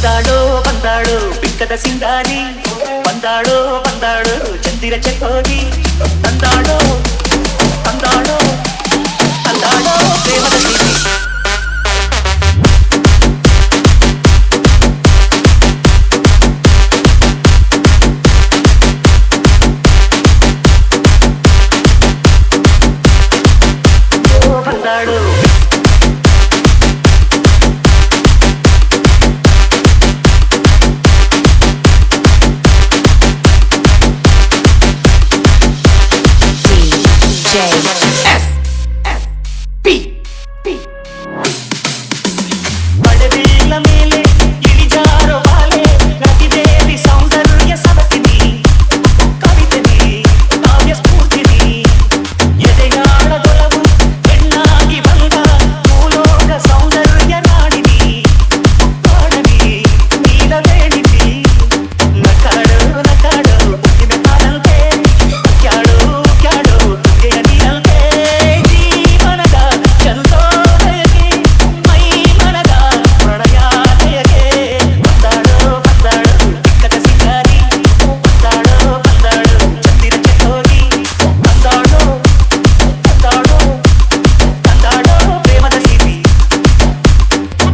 ಬಂದಾಳೋ ಬಂದಾಳು ಬಿಕ್ಕದ ಸಿಂಗಾರಿ ಬಂದಾಳೋ ಬಂದಾಳು ಚಂದಿರ ಚೆಕ್ಕೋಗಿ ತಂದಾಳೋ ತಂದಾಳೋ ತಂದಾಳೋ ಪ್ರೇಮದ ಸಿರಿ ಬಂದಾಳು ಮಳೆಬೀಳ ಮೇಲೆ ಇಳಿಜಾರೋ ಬಾಲೆ ನದಿದೇವಿ ಸೌಂದರ್ಯ ಸವತಿನಿ ಕವಿತೆನಿ ಕಾವ್ಯ ಸ್ಫೂರ್ತಿನಿ ಎದೆಗಾಳದೊಲವು ಹೆಣ್ಣಾಗಿ ಬಂದ ಭೂಲೋಕ ಸೌಂದರ್ಯ ನಾಡಿನಿ ಪಾಡನಿ ನೀಲವೇಣಿಸಿ ನಕಾಡು ನಕಾಡು ಮುತ್ತಿನ ಕಾಲಂತೆ ಕ್ಯಾಡು ಕ್ಯಾಡು ತುಗೆಯ ನೀರಂತೆ ಜೀವನದ ಚಂದೋದಯಕ್ಕೆ ಮೈ ಮನದ ಪ್ರಣಯಾಲಯಕ್ಕೆ ಬಂದಾಳೋ ಬಂದಾಳು ಬಿಕ್ಕದ ಸಿಂಗಾರಿ ಬಂದಾಳೋ ಬಂದಾಳು ಚಂದಿರ ಚೆಕ್ಕೋಗಿ ಬಂದಾಳೋ ಬಂದಾಳೋ ತಂದಾಳೋ ಪ್ರೇಮದ ಸಿರಿ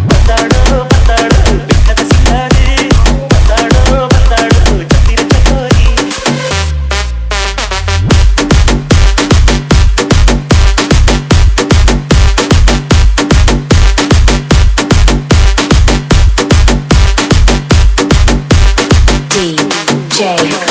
ಬಂದಾಳೋ ಬಂದಾಳು ಬಿಕ್ಕದ ಸಿಂಗಾರಿ ಬಂದಾಳೋ ಬಂದಾಳು ಚಂದಿರ ಚೆಕ್ಕೋಗಿ DJ